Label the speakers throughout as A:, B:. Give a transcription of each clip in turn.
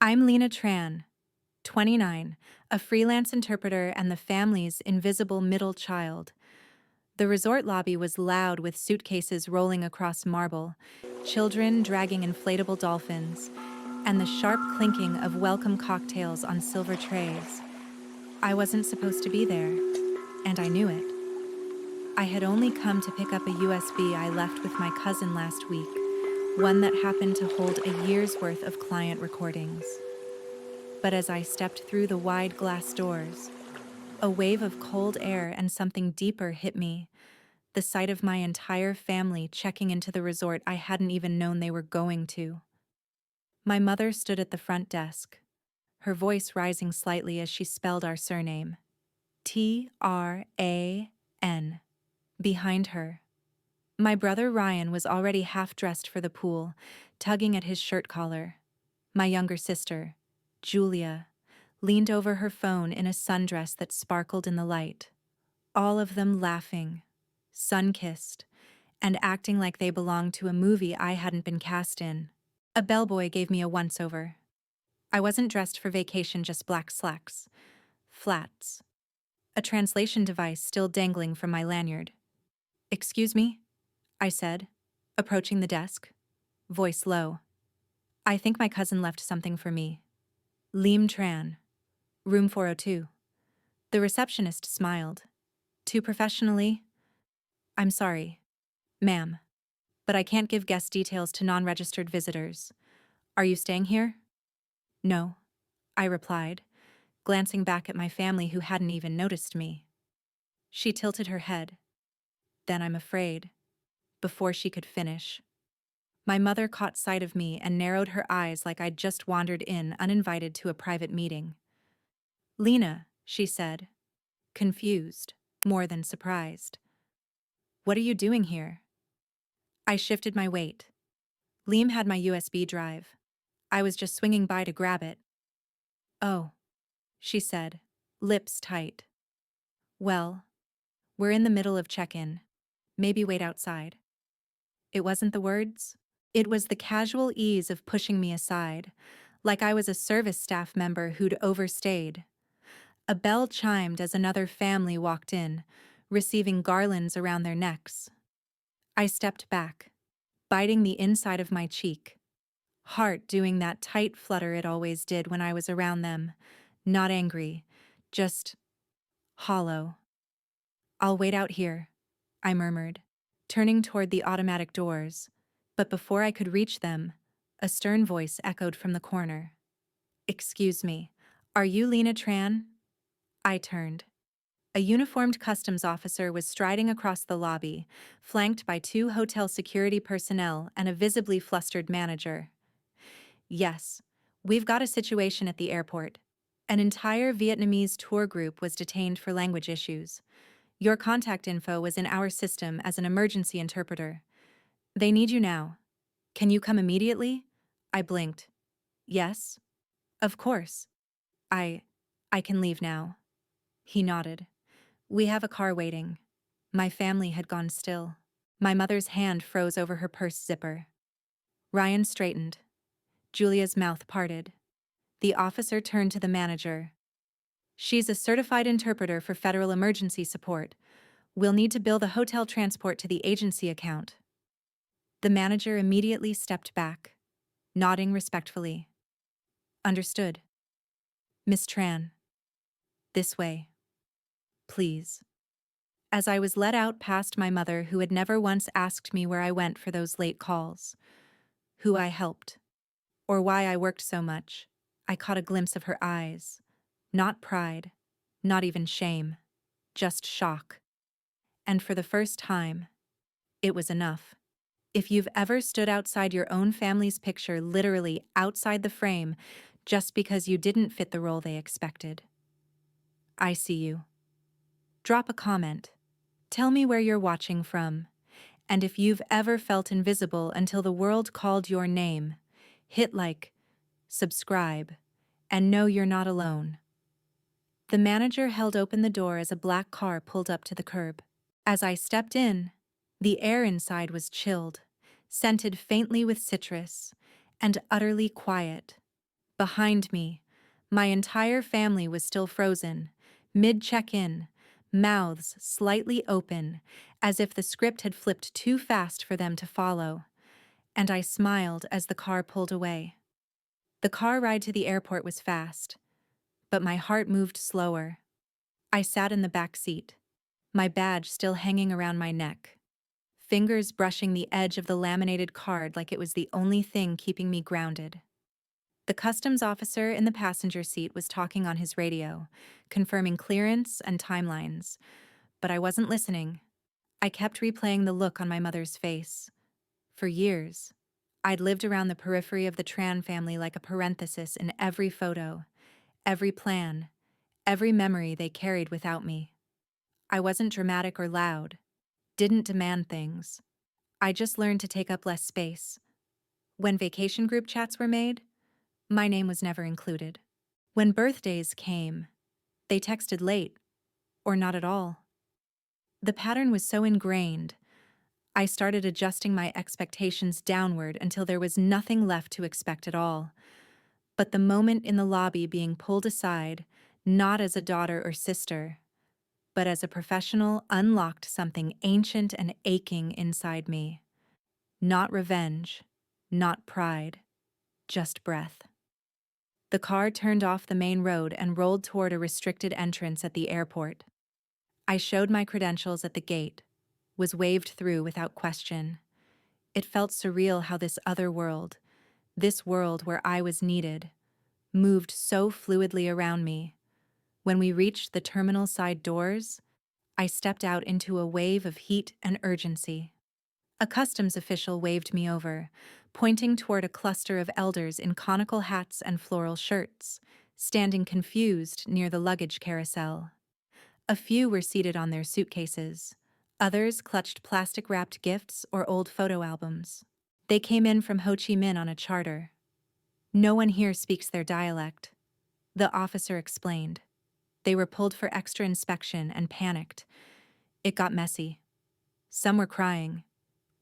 A: I'm Lena Tran, 29, a freelance interpreter and the family's invisible middle child. The resort lobby was loud with suitcases rolling across marble, children dragging inflatable dolphins, and the sharp clinking of welcome cocktails on silver trays. I wasn't supposed to be there, and I knew it. I had only come to pick up a USB I left with my cousin last week, one that happened to hold a year's worth of client recordings. But as I stepped through the wide glass doors, a wave of cold air and something deeper hit me, the sight of my entire family checking into the resort I hadn't even known they were going to. My mother stood at the front desk, her voice rising slightly as she spelled our surname. Tran. Behind her, my brother Ryan was already half-dressed for the pool, tugging at his shirt collar. My younger sister, Julia, leaned over her phone in a sundress that sparkled in the light. All of them laughing, sun-kissed, and acting like they belonged to a movie I hadn't been cast in. A bellboy gave me a once-over. I wasn't dressed for vacation, just black slacks. Flats. A translation device still dangling from my lanyard. "Excuse me?" I said, approaching the desk, voice low. "I think my cousin left something for me." Liam Tran, room 402. The receptionist smiled. Too professionally? "I'm sorry, ma'am, but I can't give guest details to non-registered visitors. Are you staying here?" "No," I replied, glancing back at my family who hadn't even noticed me. She tilted her head. "Then I'm afraid," before she could finish. My mother caught sight of me and narrowed her eyes like I'd just wandered in uninvited to a private meeting. "Lena," she said, confused, more than surprised. "What are you doing here?" I shifted my weight. Liam had my USB drive. I was just swinging by to grab it. "Oh," she said, lips tight. "Well, we're in the middle of check-in. Maybe wait outside." It wasn't the words. It was the casual ease of pushing me aside, like I was a service staff member who'd overstayed. A bell chimed as another family walked in, receiving garlands around their necks. I stepped back, biting the inside of my cheek, heart doing that tight flutter it always did when I was around them, not angry, just hollow. "I'll wait out here," I murmured, turning toward the automatic doors, but before I could reach them, a stern voice echoed from the corner. "Excuse me, are you Lena Tran?" I turned. A uniformed customs officer was striding across the lobby, flanked by two hotel security personnel and a visibly flustered manager. "Yes, we've got a situation at the airport. An entire Vietnamese tour group was detained for language issues. Your contact info was in our system as an emergency interpreter. They need you now. Can you come immediately?" I blinked. "Yes, of course. I can leave now." He nodded. "We have a car waiting." My family had gone still. My mother's hand froze over her purse zipper. Ryan straightened. Julia's mouth parted. The officer turned to the manager. "She's a certified interpreter for federal emergency support. We'll need to bill the hotel transport to the agency account." The manager immediately stepped back, nodding respectfully. "Understood. Miss Tran. This way. Please." As I was led out past my mother, who had never once asked me where I went for those late calls, who I helped, or why I worked so much, I caught a glimpse of her eyes. Not pride, not even shame, just shock. And for the first time, it was enough. If you've ever stood outside your own family's picture, literally outside the frame, just because you didn't fit the role they expected, I see you. Drop a comment. Tell me where you're watching from. And if you've ever felt invisible until the world called your name, hit like, subscribe, and know you're not alone. The manager held open the door as a black car pulled up to the curb. As I stepped in, the air inside was chilled, scented faintly with citrus, and utterly quiet. Behind me, my entire family was still frozen, mid-check-in, mouths slightly open, as if the script had flipped too fast for them to follow, and I smiled as the car pulled away. The car ride to the airport was fast, but my heart moved slower. I sat in the back seat, my badge still hanging around my neck, fingers brushing the edge of the laminated card like it was the only thing keeping me grounded. The customs officer in the passenger seat was talking on his radio, confirming clearance and timelines, but I wasn't listening. I kept replaying the look on my mother's face. For years, I'd lived around the periphery of the Tran family like a parenthesis in every photo, every plan, every memory they carried without me. I wasn't dramatic or loud, didn't demand things. I just learned to take up less space. When vacation group chats were made, my name was never included. When birthdays came, they texted late, or not at all. The pattern was so ingrained, I started adjusting my expectations downward until there was nothing left to expect at all. But the moment in the lobby being pulled aside, not as a daughter or sister, but as a professional, unlocked something ancient and aching inside me. Not revenge, not pride, just breath. The car turned off the main road and rolled toward a restricted entrance at the airport. I showed my credentials at the gate, was waved through without question. It felt surreal how this other world, this world where I was needed, moved so fluidly around me. When we reached the terminal side doors, I stepped out into a wave of heat and urgency. A customs official waved me over, pointing toward a cluster of elders in conical hats and floral shirts, standing confused near the luggage carousel. A few were seated on their suitcases. Others clutched plastic-wrapped gifts or old photo albums. They came in from Ho Chi Minh on a charter. No one here speaks their dialect, the officer explained. They were pulled for extra inspection and panicked. It got messy. Some were crying.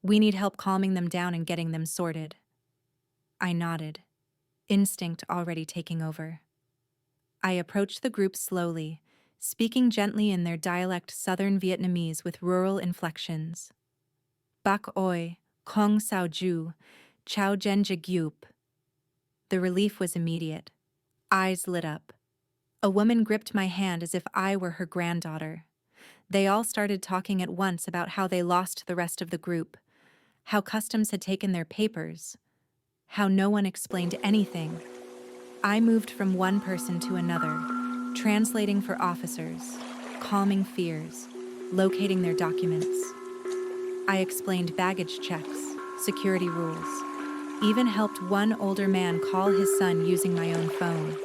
A: We need help calming them down and getting them sorted. I nodded, instinct already taking over. I approached the group slowly, speaking gently in their dialect Southern Vietnamese with rural inflections. Bak oi, kong sao ju, chao jen jagyup. The relief was immediate. Eyes lit up. A woman gripped my hand as if I were her granddaughter. They all started talking at once about how they lost the rest of the group, how customs had taken their papers, how no one explained anything. I moved from one person to another, translating for officers, calming fears, locating their documents. I explained baggage checks, security rules, even helped one older man call his son using my own phone.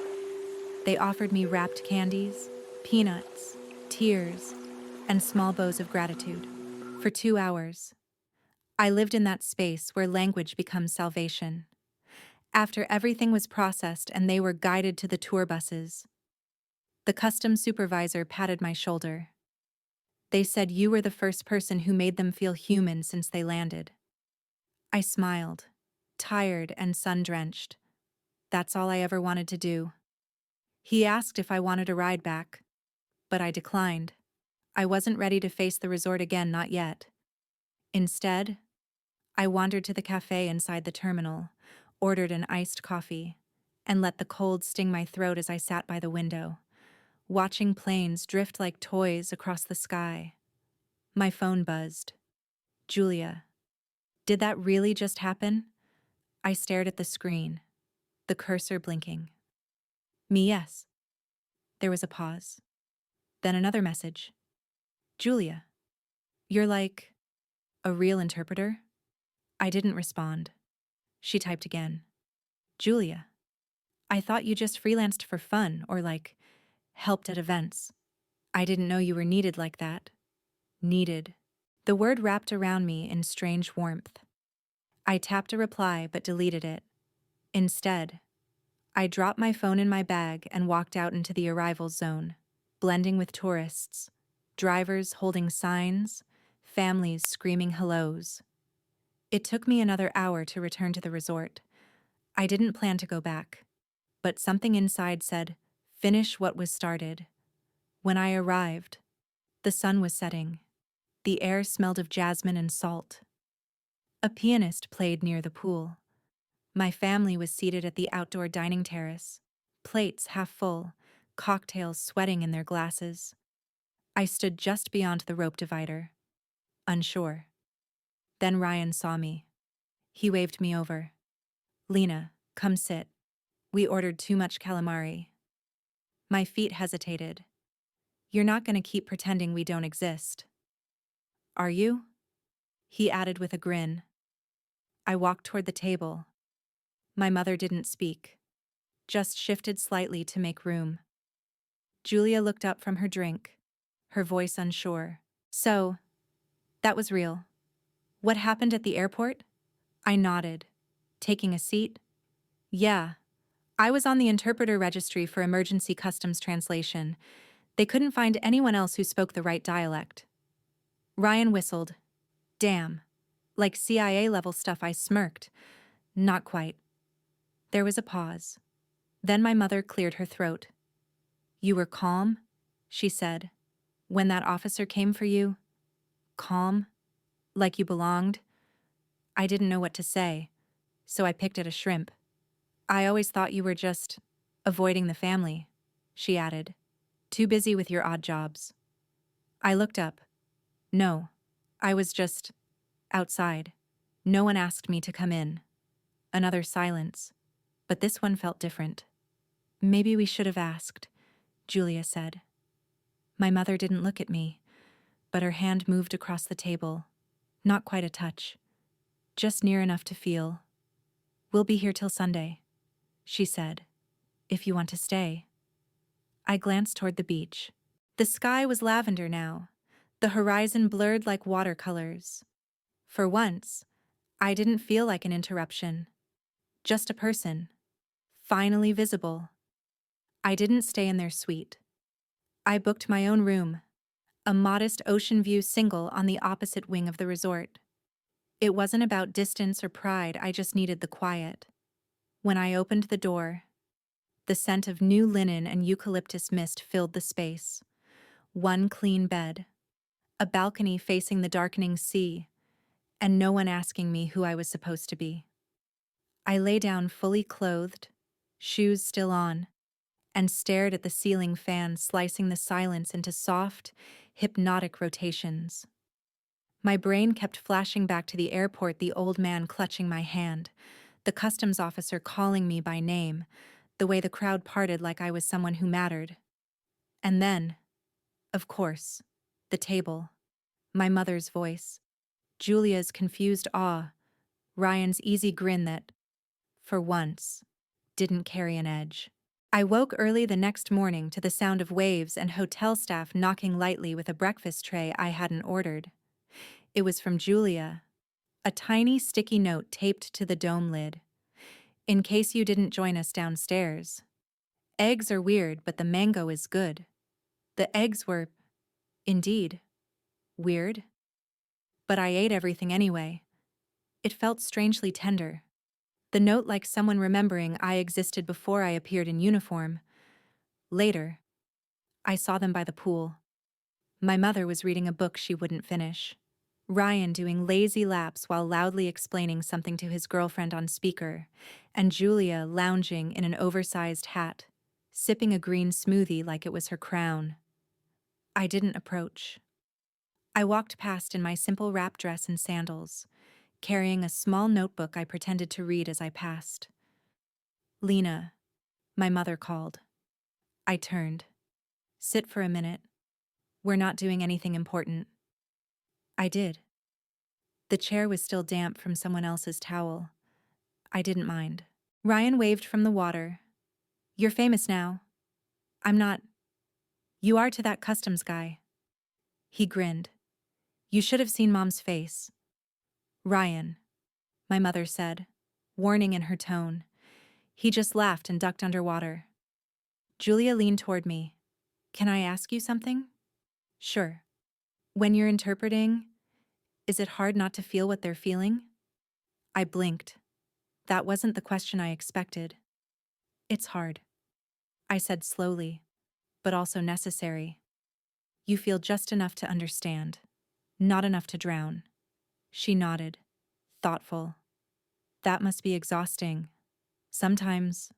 A: They offered me wrapped candies, peanuts, tears, and small bows of gratitude. For 2 hours, I lived in that space where language becomes salvation. After everything was processed and they were guided to the tour buses, the customs supervisor patted my shoulder. They said you were the first person who made them feel human since they landed. I smiled, tired and sun-drenched. That's all I ever wanted to do. He asked if I wanted a ride back, but I declined. I wasn't ready to face the resort again, not yet. Instead, I wandered to the cafe inside the terminal, ordered an iced coffee, and let the cold sting my throat as I sat by the window, watching planes drift like toys across the sky. My phone buzzed. Julia. Did that really just happen? I stared at the screen, the cursor blinking. Me, yes. There was a pause. Then another message. Julia. You're like a real interpreter? I didn't respond. She typed again. Julia. I thought you just freelanced for fun or helped at events. I didn't know you were needed like that. Needed. The word wrapped around me in strange warmth. I tapped a reply but deleted it. Instead, I dropped my phone in my bag and walked out into the arrival zone, blending with tourists, drivers holding signs, families screaming hellos. It took me another hour to return to the resort. I didn't plan to go back. but something inside said, "Finish what was started." When I arrived, the sun was setting. The air smelled of jasmine and salt. A pianist played near the pool. My family was seated at the outdoor dining terrace, plates half full, cocktails sweating in their glasses. I stood just beyond the rope divider, unsure. Then Ryan saw me. He waved me over. "Lena, come sit. We ordered too much calamari." My feet hesitated. "You're not going to keep pretending we don't exist, are you?" He added with a grin. I walked toward the table. My mother didn't speak, just shifted slightly to make room. Julia looked up from her drink, her voice unsure. "So, that was real. What happened at the airport?" I nodded. "Taking a seat?" "Yeah. I was on the interpreter registry for emergency customs translation. They couldn't find anyone else who spoke the right dialect." Ryan whistled. "Damn. Like CIA-level stuff." I smirked. "Not quite." There was a pause. Then my mother cleared her throat. "You were calm," she said, "when that officer came for you? Calm? Like you belonged?" I didn't know what to say, so I picked at a shrimp. "I always thought you were just avoiding the family," she added. "Too busy with your odd jobs." I looked up. "No, I was just outside. No one asked me to come in." Another silence, but this one felt different. "Maybe we should have asked," Julia said. My mother didn't look at me, but her hand moved across the table. Not quite a touch, just near enough to feel. "We'll be here till Sunday," she said, "if you want to stay." I glanced toward the beach. The sky was lavender now, the horizon blurred like watercolors. For once, I didn't feel like an interruption, just a person, finally visible. I didn't stay in their suite. I booked my own room, a modest ocean view single on the opposite wing of the resort. It wasn't about distance or pride, I just needed the quiet. When I opened the door, the scent of new linen and eucalyptus mist filled the space. One clean bed, a balcony facing the darkening sea, and no one asking me who I was supposed to be. I lay down fully clothed, shoes still on, and stared at the ceiling fan slicing the silence into soft, hypnotic rotations. My brain kept flashing back to the airport, the old man clutching my hand, the customs officer calling me by name, the way the crowd parted like I was someone who mattered. And then, of course, the table, my mother's voice, Julia's confused awe, Ryan's easy grin that, for once, didn't carry an edge. I woke early the next morning to the sound of waves and hotel staff knocking lightly with a breakfast tray I hadn't ordered. It was from Julia, a tiny sticky note taped to the dome lid. "In case you didn't join us downstairs. Eggs are weird, but the mango is good." The eggs were, indeed, weird. But I ate everything anyway. It felt strangely tender. The note like someone remembering I existed before I appeared in uniform. Later, I saw them by the pool. My mother was reading a book she wouldn't finish. Ryan doing lazy laps while loudly explaining something to his girlfriend on speaker, and Julia lounging in an oversized hat, sipping a green smoothie like it was her crown. I didn't approach. I walked past in my simple wrap dress and sandals, carrying a small notebook I pretended to read as I passed. "Lena," my mother called. I turned. "Sit for a minute. We're not doing anything important." I did. The chair was still damp from someone else's towel. I didn't mind. Ryan waved from the water. "You're famous now." "I'm not." "You are to that customs guy." He grinned. "You should have seen Mom's face." "Ryan," my mother said, warning in her tone. He just laughed and ducked underwater. Julia leaned toward me. "Can I ask you something?" "Sure." "When you're interpreting, is it hard not to feel what they're feeling?" I blinked. That wasn't the question I expected. It's hard, I said slowly, but also necessary. You feel just enough to understand, not enough to drown. She nodded, thoughtful. That must be exhausting. Sometimes.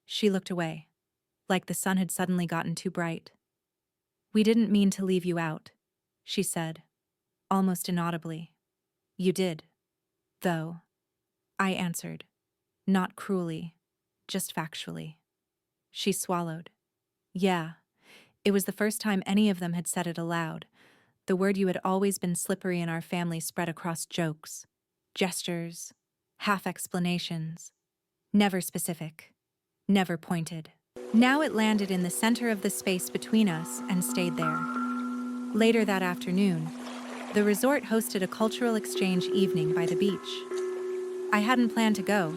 A: She looked away, like the sun had suddenly gotten too bright. We didn't mean to leave you out, she said, almost inaudibly. You did, though, I answered, not cruelly, just factually. She swallowed. Yeah, it was the first time any of them had said it aloud. The word you had always been slippery in our family spread across jokes, gestures, half explanations, never specific, never pointed. Now it landed in the center of the space between us and stayed there. Later that afternoon, the resort hosted a cultural exchange evening by the beach. I hadn't planned to go,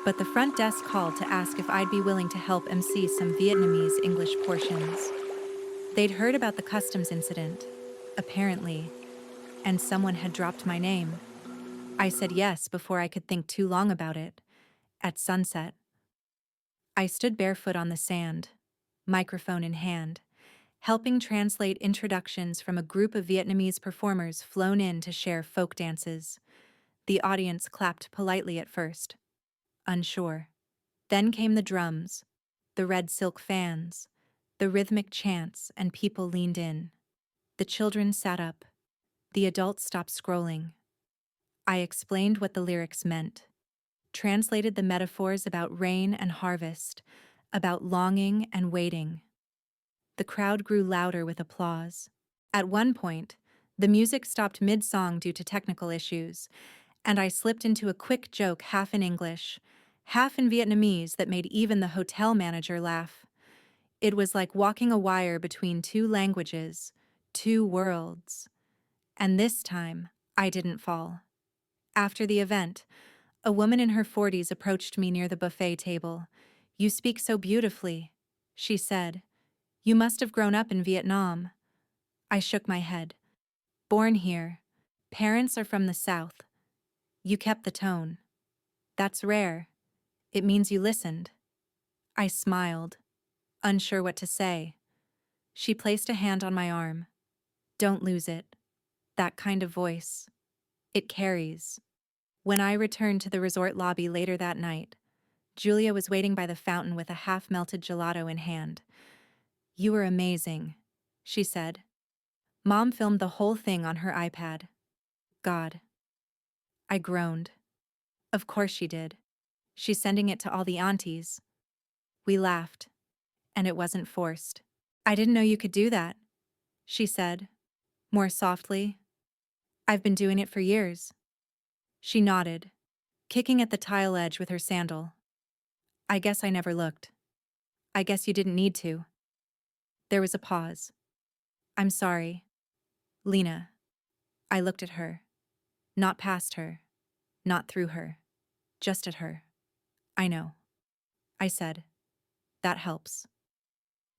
A: but the front desk called to ask if I'd be willing to help MC some Vietnamese English portions. They'd heard about the customs incident, apparently, and someone had dropped my name. I said yes before I could think too long about it. At sunset, I stood barefoot on the sand, microphone in hand, helping translate introductions from a group of Vietnamese performers flown in to share folk dances. The audience clapped politely at first, unsure. Then came the drums, the red silk fans, the rhythmic chants, and people leaned in. The children sat up. The adults stopped scrolling. I explained what the lyrics meant, translated the metaphors about rain and harvest, about longing and waiting. The crowd grew louder with applause. At one point, the music stopped mid-song due to technical issues, and I slipped into a quick joke half in English, half in Vietnamese that made even the hotel manager laugh. It was like walking a wire between two languages, two worlds. And this time, I didn't fall. After the event, a woman in her 40s approached me near the buffet table. "You speak so beautifully," she said. "You must have grown up in Vietnam." I shook my head. "Born here. Parents are from the South." "You kept the tone. That's rare. It means you listened." I smiled, unsure what to say. She placed a hand on my arm. "Don't lose it. That kind of voice. It carries." When I returned to the resort lobby later that night, Julia was waiting by the fountain with a half-melted gelato in hand. "You were amazing," she said. "Mom filmed the whole thing on her iPad." "God." I groaned. "Of course she did. She's sending it to all the aunties." We laughed, and it wasn't forced. "I didn't know you could do that," she said, more softly. "I've been doing it for years." She nodded, kicking at the tile edge with her sandal. "I guess I never looked. I guess you didn't need to." There was a pause. "I'm sorry, Lena." I looked at her. Not past her. Not through her. Just at her. "I know," I said. "That helps."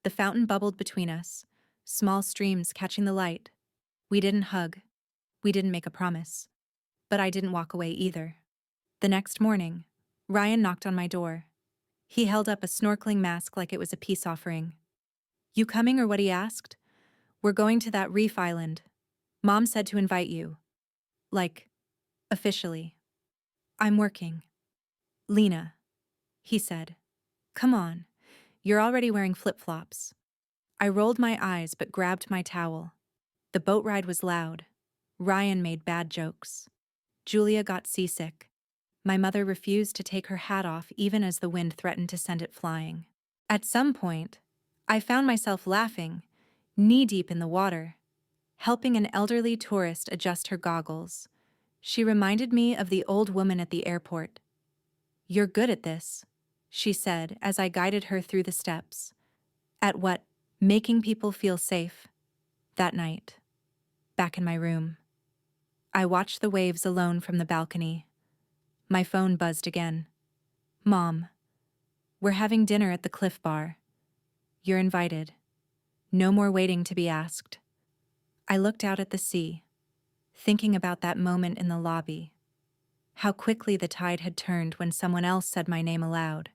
A: The fountain bubbled between us, small streams catching the light. We didn't hug. We didn't make a promise. But I didn't walk away either. The next morning, Ryan knocked on my door. He held up a snorkeling mask like it was a peace offering. "You coming or what?" he asked. "We're going to that reef island. Mom said to invite you. Like, officially." "I'm working." "Lena," he said. "Come on. You're already wearing flip-flops." I rolled my eyes but grabbed my towel. The boat ride was loud. Ryan made bad jokes. Julia got seasick. My mother refused to take her hat off even as the wind threatened to send it flying. At some point, I found myself laughing, knee-deep in the water, helping an elderly tourist adjust her goggles. She reminded me of the old woman at the airport. "You're good at this," she said as I guided her through the steps. "At what? Making people feel safe." That night, back in my room, I watched the waves alone from the balcony. My phone buzzed again. "Mom, we're having dinner at the Cliff Bar. You're invited. No more waiting to be asked." I looked out at the sea, thinking about that moment in the lobby. How quickly the tide had turned when someone else said my name aloud.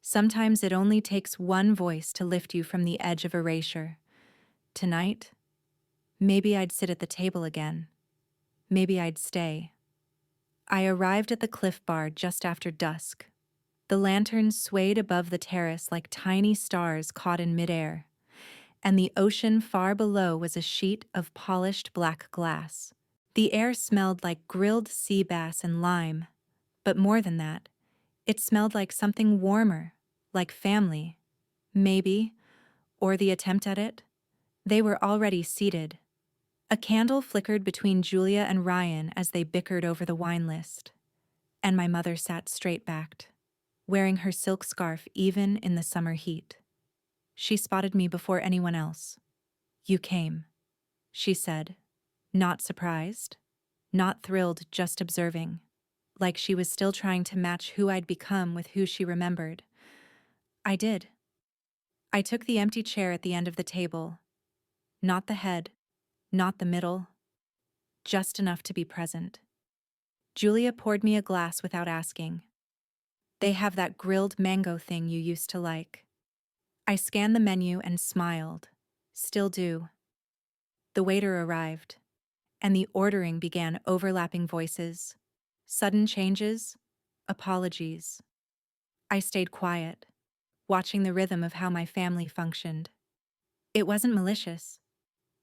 A: Sometimes it only takes one voice to lift you from the edge of erasure. Tonight, maybe I'd sit at the table again. Maybe I'd stay. I arrived at the Cliff Bar just after dusk. The lanterns swayed above the terrace like tiny stars caught in midair, and the ocean far below was a sheet of polished black glass. The air smelled like grilled sea bass and lime, but more than that, it smelled like something warmer, like family, maybe, or the attempt at it. They were already seated. A candle flickered between Julia and Ryan as they bickered over the wine list, and my mother sat straight-backed, wearing her silk scarf even in the summer heat. She spotted me before anyone else. "You came," she said, not surprised, not thrilled, just observing, like she was still trying to match who I'd become with who she remembered. I did. I took the empty chair at the end of the table. Not the head, not the middle, just enough to be present. Julia poured me a glass without asking. "They have that grilled mango thing you used to like." I scanned the menu and smiled. "Still do." The waiter arrived, and the ordering began. Overlapping voices, sudden changes, apologies. I stayed quiet, watching the rhythm of how my family functioned. It wasn't malicious,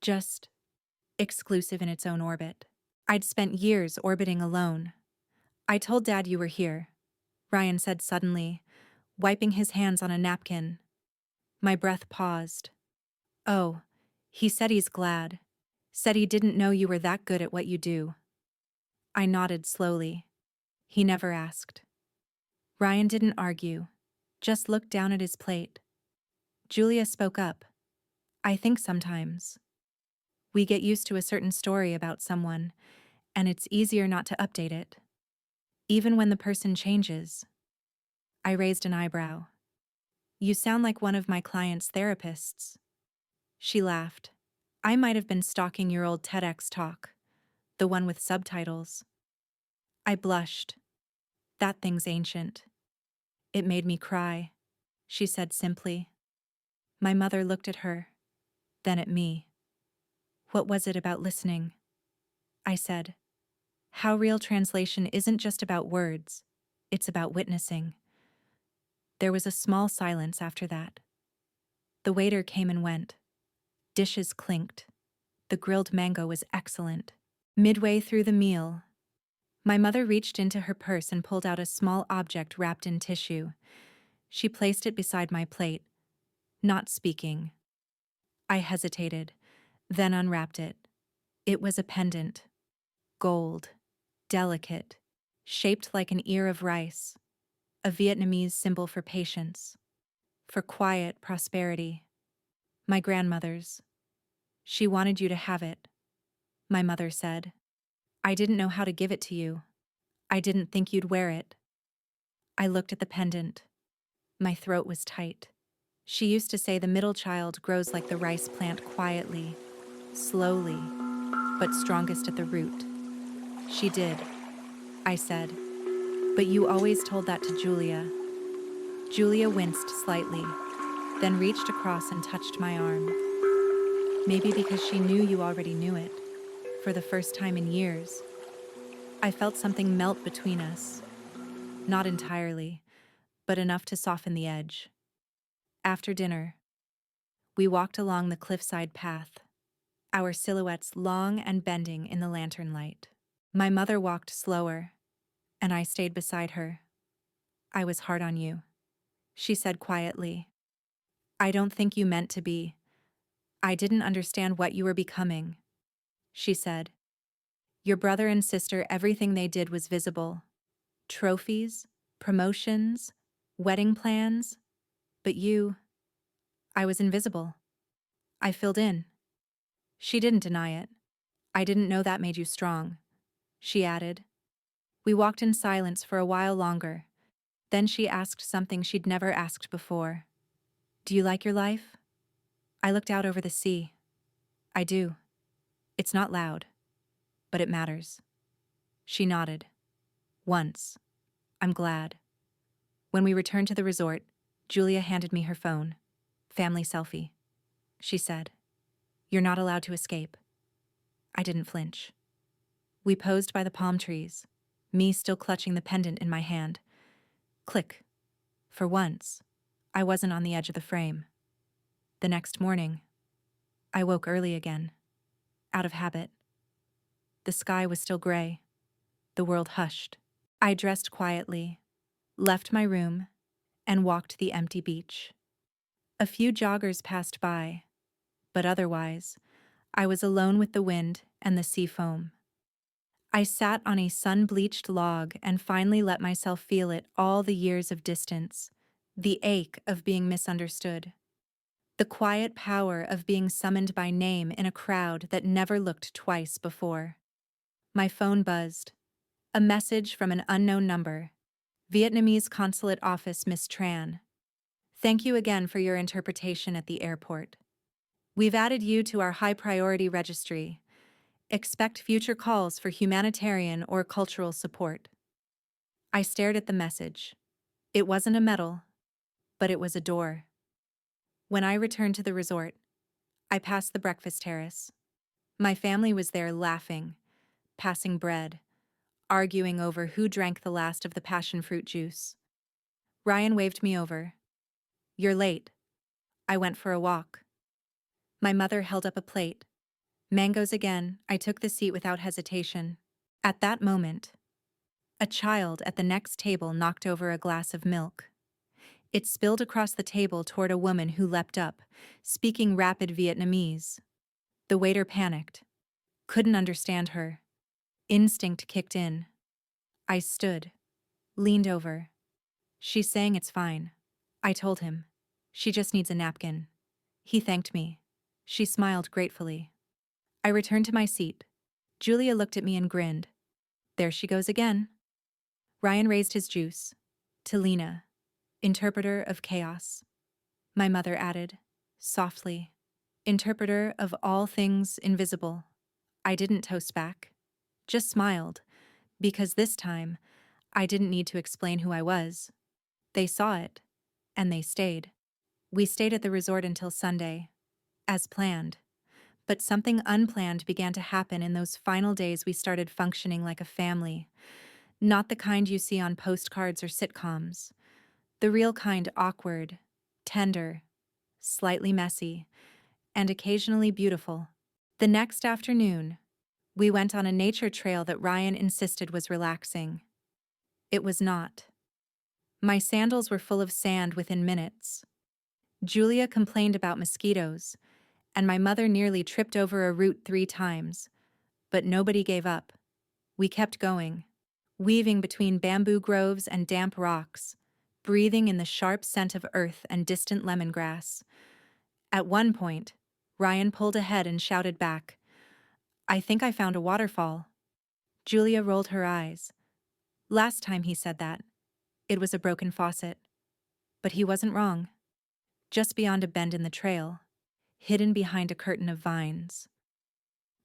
A: just exclusive in its own orbit. I'd spent years orbiting alone. "I told Dad you were here," Ryan said suddenly, wiping his hands on a napkin. My breath paused. "Oh, he said he's glad. Said he didn't know you were that good at what you do." I nodded slowly. He never asked. Ryan didn't argue, just looked down at his plate. Julia spoke up. "I think sometimes we get used to a certain story about someone, and it's easier not to update it, even when the person changes." I raised an eyebrow. "You sound like one of my client's therapists." She laughed. "I might have been stalking your old TEDx talk, the one with subtitles." I blushed. "That thing's ancient." "It made me cry," she said simply. My mother looked at her, then at me. "What was it about listening?" I said. "How real translation isn't just about words, it's about witnessing." There was a small silence after that. The waiter came and went. Dishes clinked. The grilled mango was excellent. Midway through the meal, my mother reached into her purse and pulled out a small object wrapped in tissue. She placed it beside my plate, not speaking. I hesitated, then unwrapped it. It was a pendant. Gold. Delicate. Shaped like an ear of rice. A Vietnamese symbol for patience. For quiet prosperity. My grandmother's. "She wanted you to have it," my mother said. "I didn't know how to give it to you. I didn't think you'd wear it." I looked at the pendant. My throat was tight. "She used to say the middle child grows like the rice plant, quietly, slowly, but strongest at the root." "She did," I said. "But you always told that to Julia." Julia winced slightly, then reached across and touched my arm. "Maybe because she knew you already knew it, for the first time in years." I felt something melt between us. Not entirely, but enough to soften the edge. After dinner, we walked along the cliffside path, our silhouettes long and bending in the lantern light. My mother walked slower, and I stayed beside her. "I was hard on you," she said quietly. "I don't think you meant to be. I didn't understand what you were becoming," she said. "Your brother and sister, everything they did was visible. Trophies, promotions, wedding plans. But you, I was invisible. I filled in." She didn't deny it. "I didn't know that made you strong," she added. We walked in silence for a while longer. Then she asked something she'd never asked before. "Do you like your life?" I looked out over the sea. "I do. It's not loud, but it matters." She nodded. "Once. I'm glad." When we returned to the resort, Julia handed me her phone. Family selfie, she said. You're not allowed to escape. I didn't flinch. We posed by the palm trees, me still clutching the pendant in my hand. Click. For once, I wasn't on the edge of the frame. The next morning, I woke early again, out of habit. The sky was still gray. The world hushed. I dressed quietly, left my room, and walked the empty beach. A few joggers passed by, but otherwise, I was alone with the wind and the sea foam. I sat on a sun-bleached log and finally let myself feel it all the years of distance, the ache of being misunderstood, the quiet power of being summoned by name in a crowd that never looked twice before. My phone buzzed. A message from an unknown number. Vietnamese Consulate Office, Miss Tran. Thank you again for your interpretation at the airport. We've added you to our high-priority registry. Expect future calls for humanitarian or cultural support. I stared at the message. It wasn't a medal, but it was a door. When I returned to the resort, I passed the breakfast terrace. My family was there laughing, passing bread, arguing over who drank the last of the passion fruit juice. Ryan waved me over. You're late. I went for a walk. My mother held up a plate. Mangoes again. I took the seat without hesitation. At that moment, a child at the next table knocked over a glass of milk. It spilled across the table toward a woman who leapt up, speaking rapid Vietnamese. The waiter panicked. Couldn't understand her. Instinct kicked in. I stood, leaned over. She's saying it's fine. I told him. She just needs a napkin. He thanked me. She smiled gratefully. I returned to my seat. Julia looked at me and grinned. There she goes again. Ryan raised his juice. To Lena, interpreter of chaos. My mother added, softly, interpreter of all things invisible. I didn't toast back. Just smiled, because this time, I didn't need to explain who I was. They saw it, and they stayed. We stayed at the resort until Sunday, as planned. But something unplanned began to happen in those final days. We started functioning like a family. Not the kind you see on postcards or sitcoms. The real kind, awkward, tender, slightly messy, and occasionally beautiful. The next afternoon, we went on a nature trail that Ryan insisted was relaxing. It was not. My sandals were full of sand within minutes. Julia complained about mosquitoes, and my mother nearly tripped over a root 3 times. But nobody gave up. We kept going, weaving between bamboo groves and damp rocks, breathing in the sharp scent of earth and distant lemongrass. At one point, Ryan pulled ahead and shouted back, I think I found a waterfall. Julia rolled her eyes. Last time he said that, it was a broken faucet. But he wasn't wrong. Just beyond a bend in the trail, hidden behind a curtain of vines.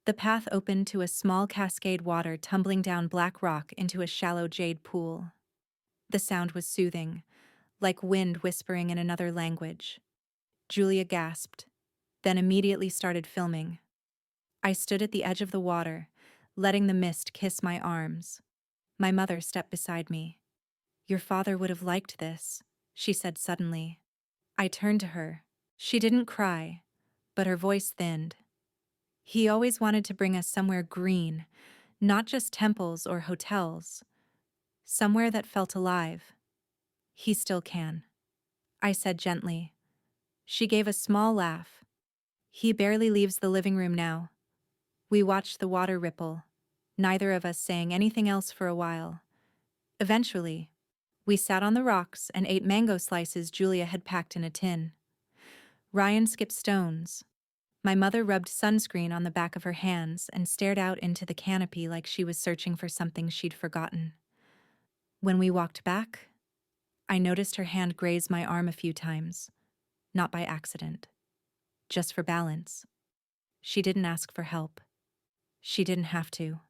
A: The path opened to a small cascade, water tumbling down black rock into a shallow jade pool. The sound was soothing, like wind whispering in another language. Julia gasped, then immediately started filming. I stood at the edge of the water, letting the mist kiss my arms. My mother stepped beside me. Your father would have liked this, she said suddenly. I turned to her. She didn't cry, but her voice thinned. He always wanted to bring us somewhere green, not just temples or hotels. Somewhere that felt alive. He still can, I said gently. She gave a small laugh. He barely leaves the living room now. We watched the water ripple, neither of us saying anything else for a while. Eventually, we sat on the rocks and ate mango slices Julia had packed in a tin. Ryan skipped stones. My mother rubbed sunscreen on the back of her hands and stared out into the canopy like she was searching for something she'd forgotten. When we walked back, I noticed her hand graze my arm a few times, not by accident, just for balance. She didn't ask for help. She didn't have to.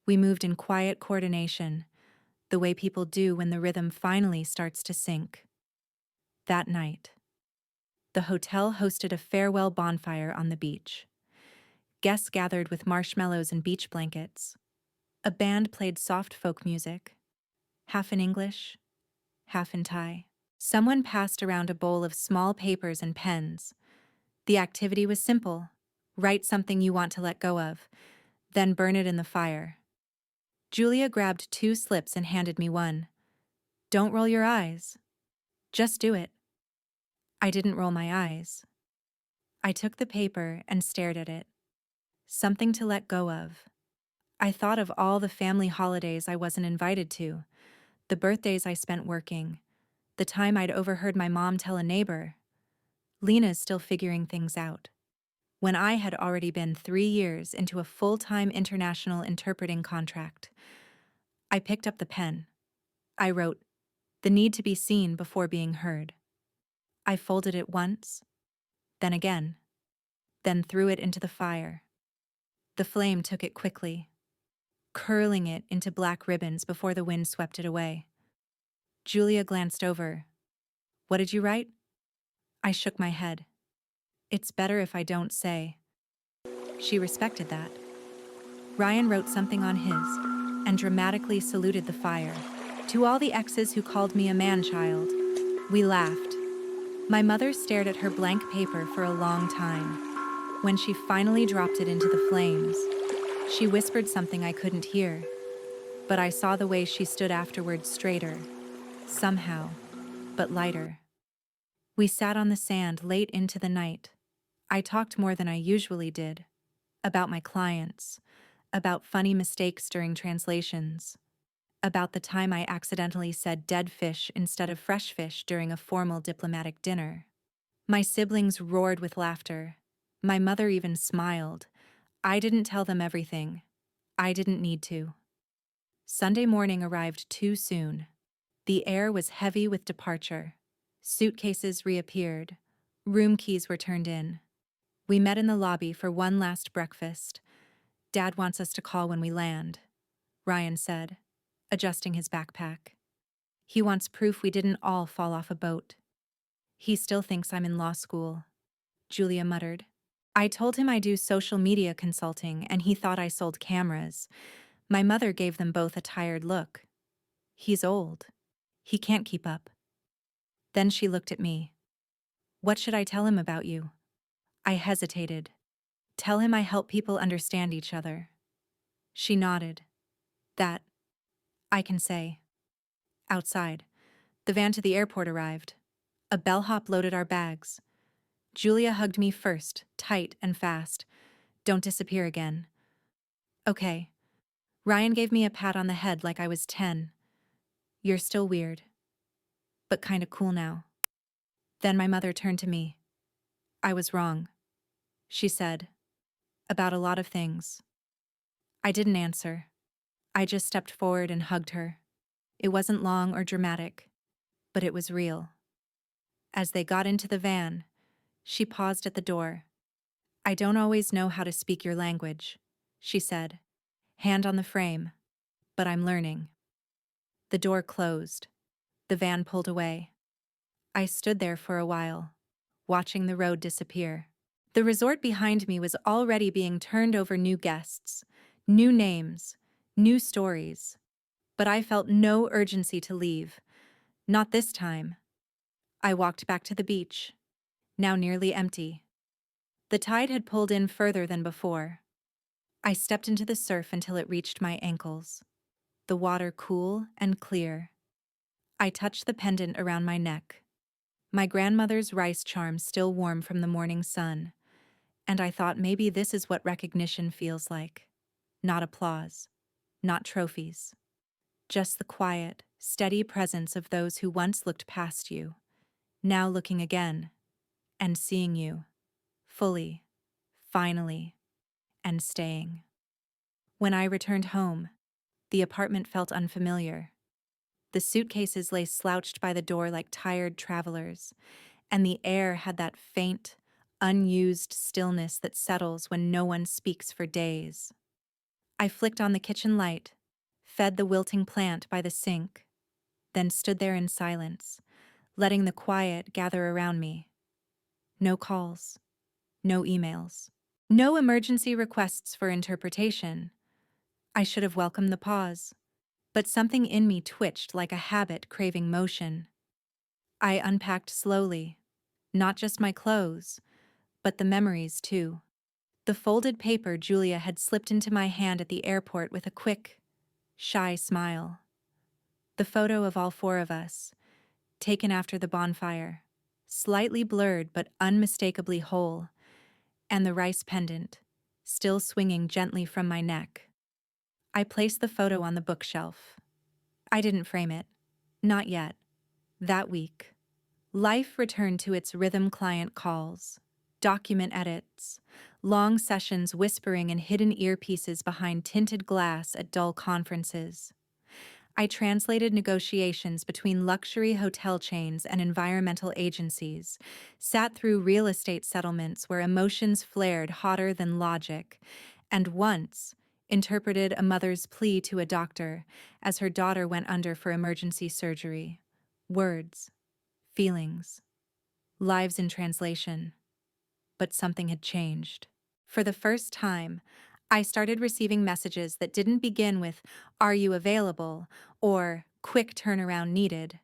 A: We moved in quiet coordination, the way people do when the rhythm finally starts to sink. That night, the hotel hosted a farewell bonfire on the beach. Guests gathered with marshmallows and beach blankets. A band played soft folk music, half in English, half in Thai. Someone passed around a bowl of small papers and pens. The activity was simple. Write something you want to let go of, then burn it in the fire. Julia grabbed 2 slips and handed me one. Don't roll your eyes. Just do it. I didn't roll my eyes. I took the paper and stared at it. Something to let go of. I thought of all the family holidays I wasn't invited to, the birthdays I spent working, the time I'd overheard my mom tell a neighbor. Lena's still figuring things out. When I had already been 3 years into a full-time international interpreting contract. I picked up the pen. I wrote, the need to be seen before being heard. I folded it once, then again, then threw it into the fire. The flame took it quickly, curling it into black ribbons before the wind swept it away. Julia glanced over. What did you write? I shook my head. It's better if I don't say. She respected that. Ryan wrote something on his and dramatically saluted the fire. To all the exes who called me a man-child. We laughed. My mother stared at her blank paper for a long time. When she finally dropped it into the flames, she whispered something I couldn't hear, but I saw the way she stood afterward straighter, somehow, but lighter. We sat on the sand late into the night. I talked more than I usually did, about my clients, about funny mistakes during translations, about the time I accidentally said dead fish instead of fresh fish during a formal diplomatic dinner. My siblings roared with laughter. My mother even smiled. I didn't tell them everything. I didn't need to. Sunday morning arrived too soon. The air was heavy with departure. Suitcases reappeared. Room keys were turned in. We met in the lobby for one last breakfast. Dad wants us to call when we land, Ryan said, adjusting his backpack. He wants proof we didn't all fall off a boat. He still thinks I'm in law school, Julia muttered. I told him I do social media consulting and he thought I sold cameras. My mother gave them both a tired look. He's old. He can't keep up. Then she looked at me. What should I tell him about you? I hesitated. Tell him I help people understand each other. She nodded. That, I can say. Outside, the van to the airport arrived. A bellhop loaded our bags. Julia hugged me first, tight and fast. Don't disappear again. Okay. Ryan gave me a pat on the head like I was 10. You're still weird, but kinda cool now. Then my mother turned to me. I was wrong, she said, about a lot of things. I didn't answer. I just stepped forward and hugged her. It wasn't long or dramatic, but it was real. As they got into the van, she paused at the door. I don't always know how to speak your language, she said, hand on the frame, but I'm learning. The door closed. The van pulled away. I stood there for a while, watching the road disappear. The resort behind me was already being turned over new guests, new names, new stories. But I felt no urgency to leave. Not this time. I walked back to the beach, now nearly empty. The tide had pulled in further than before. I stepped into the surf until it reached my ankles. The water cool and clear. I touched the pendant around my neck. My grandmother's rice charm still warm from the morning sun. And I thought maybe this is what recognition feels like. Not applause. Not trophies. Just the quiet, steady presence of those who once looked past you, now looking again, and seeing you, fully, finally, and staying. When I returned home, the apartment felt unfamiliar. The suitcases lay slouched by the door like tired travelers, and the air had that faint, unused stillness that settles when no one speaks for days. I flicked on the kitchen light, fed the wilting plant by the sink, then stood there in silence, letting the quiet gather around me. No calls, no emails, no emergency requests for interpretation. I should have welcomed the pause, but something in me twitched like a habit craving motion. I unpacked slowly, not just my clothes, but the memories too. The folded paper Julia had slipped into my hand at the airport with a quick, shy smile. The photo of all four of us, taken after the bonfire, slightly blurred but unmistakably whole, and the rice pendant, still swinging gently from my neck. I placed the photo on the bookshelf. I didn't frame it. Not yet. That week, life returned to its rhythm. Client calls, document edits, long sessions whispering in hidden earpieces behind tinted glass at dull conferences. I translated negotiations between luxury hotel chains and environmental agencies, sat through real estate settlements where emotions flared hotter than logic, and once interpreted a mother's plea to a doctor as her daughter went under for emergency surgery. Words, feelings, lives in translation. But something had changed. For the first time, I started receiving messages that didn't begin with, "Are you available?" or "Quick turnaround needed."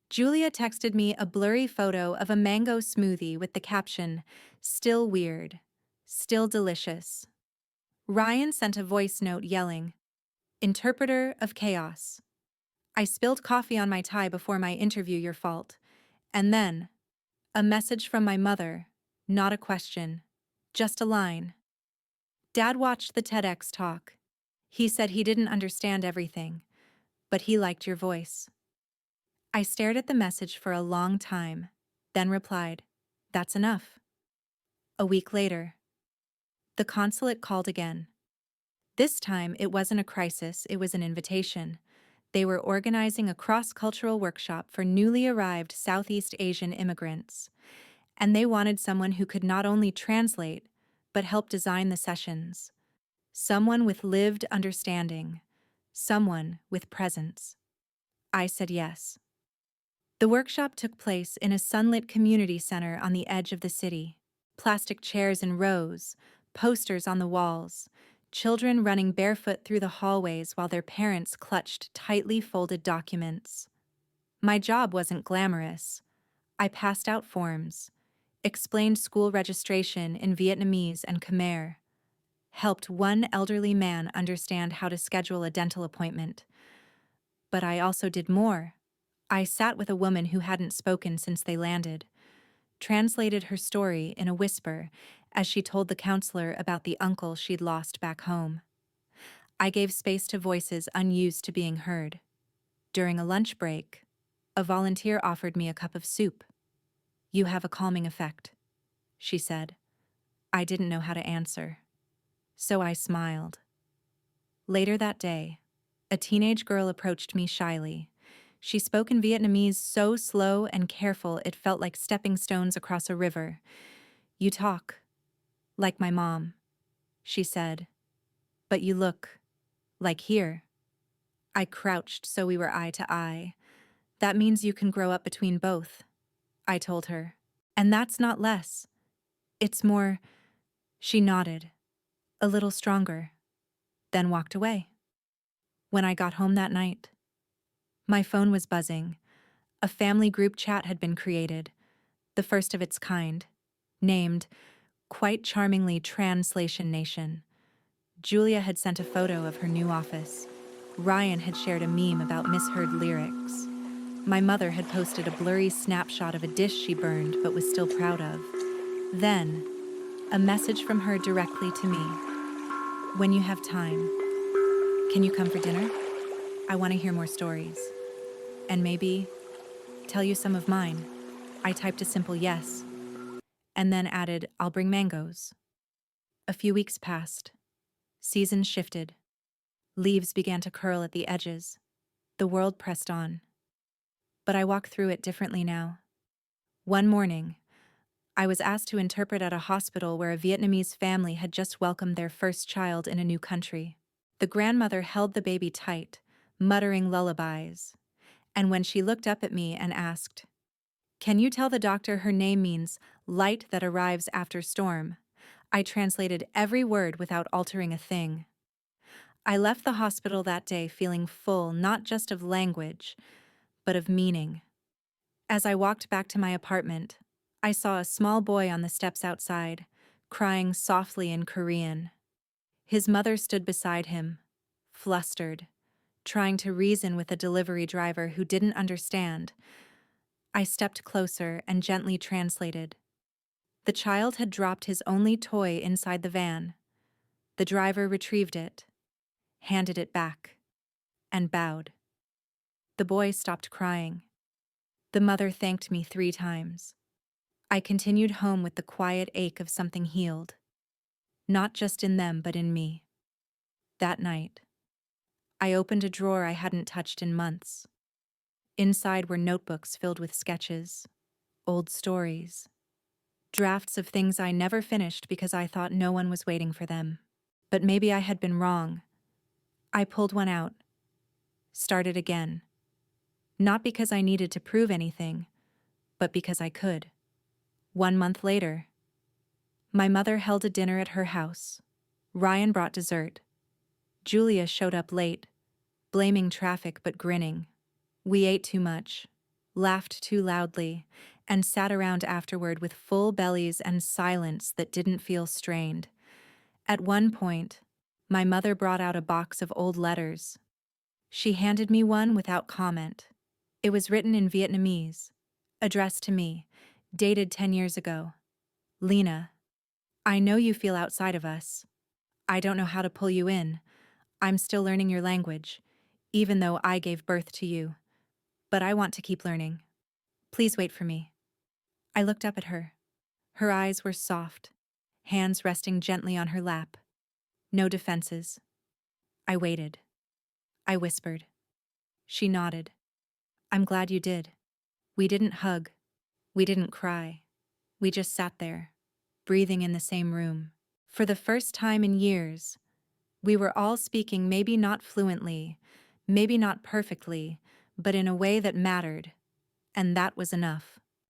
A: Julia texted me a blurry photo of a mango smoothie with the caption, "Still weird, still delicious." Ryan sent a voice note yelling, "Interpreter of chaos. I spilled coffee on my tie before my interview, your fault." And then, a message from my mother, not a question, just a line. Dad watched the TEDx talk. He said he didn't understand everything, but he liked your voice. I stared at the message for a long time, then replied, "That's enough." A week later, the consulate called again. This time, it wasn't a crisis, it was an invitation. They were organizing a cross-cultural workshop for newly arrived Southeast Asian immigrants, and they wanted someone who could not only translate, but help design the sessions. Someone with lived understanding, someone with presence. I said yes. The workshop took place in a sunlit community center on the edge of the city. Plastic chairs in rows, posters on the walls, children running barefoot through the hallways while their parents clutched tightly folded documents. My job wasn't glamorous. I passed out forms, explained school registration in Vietnamese and Khmer, helped one elderly man understand how to schedule a dental appointment. But I also did more. I sat with a woman who hadn't spoken since they landed, translated her story in a whisper as she told the counselor about the uncle she'd lost back home. I gave space to voices unused to being heard. During a lunch break, a volunteer offered me a cup of soup. "You have a calming effect," she said. I didn't know how to answer, so I smiled. Later that day, a teenage girl approached me shyly. She spoke in Vietnamese so slow and careful it felt like stepping stones across a river. "You talk like my mom," she said, "but you look like here." I crouched so we were eye to eye. "That means you can grow up between both," I told her. "And that's not less. It's more." She nodded, a little stronger, then walked away. When I got home that night, my phone was buzzing. A family group chat had been created, the first of its kind, named, quite charmingly, Translation Nation. Julia had sent a photo of her new office. Ryan had shared a meme about misheard lyrics. My mother had posted a blurry snapshot of a dish she burned but was still proud of. Then, a message from her directly to me. "When you have time, can you come for dinner? I want to hear more stories. And maybe tell you some of mine." I typed a simple yes, and then added, "I'll bring mangoes." A few weeks passed. Seasons shifted. Leaves began to curl at the edges. The world pressed on. But I walk through it differently now. One morning, I was asked to interpret at a hospital where a Vietnamese family had just welcomed their first child in a new country. The grandmother held the baby tight, muttering lullabies. And when she looked up at me and asked, Can you tell the doctor her name means light that arrives after storm? I translated every word without altering a thing. I left the hospital that day feeling full not just of language, but of meaning. As I walked back to my apartment, I saw a small boy on the steps outside, crying softly in Korean. His mother stood beside him, flustered, trying to reason with a delivery driver who didn't understand. I stepped closer and gently translated. The child had dropped his only toy inside the van. The driver retrieved it, handed it back, and bowed. The boy stopped crying. The mother thanked me 3 times. I continued home with the quiet ache of something healed, not just in them but in me. That night, I opened a drawer I hadn't touched in months. Inside were notebooks filled with sketches, old stories, drafts of things I never finished because I thought no one was waiting for them. But maybe I had been wrong. I pulled one out, started again. Not because I needed to prove anything, but because I could. 1 month later, my mother held a dinner at her house. Ryan brought dessert. Julia showed up late, blaming traffic but grinning. We ate too much, laughed too loudly, and sat around afterward with full bellies and silence that didn't feel strained. At one point, my mother brought out a box of old letters. She handed me one without comment. It was written in Vietnamese, addressed to me, dated 10 years ago. Lena, I know you feel outside of us. I don't know how to pull you in. I'm still learning your language, even though I gave birth to you. But I want to keep learning. Please wait for me. I looked up at her. Her eyes were soft, hands resting gently on her lap. No defenses. I waited. I whispered. She nodded. I'm glad you did. We didn't hug. We didn't cry. We just sat there, breathing in the same room. For the first time in years, we were all speaking maybe not fluently, maybe not perfectly, but in a way that mattered, and that was enough.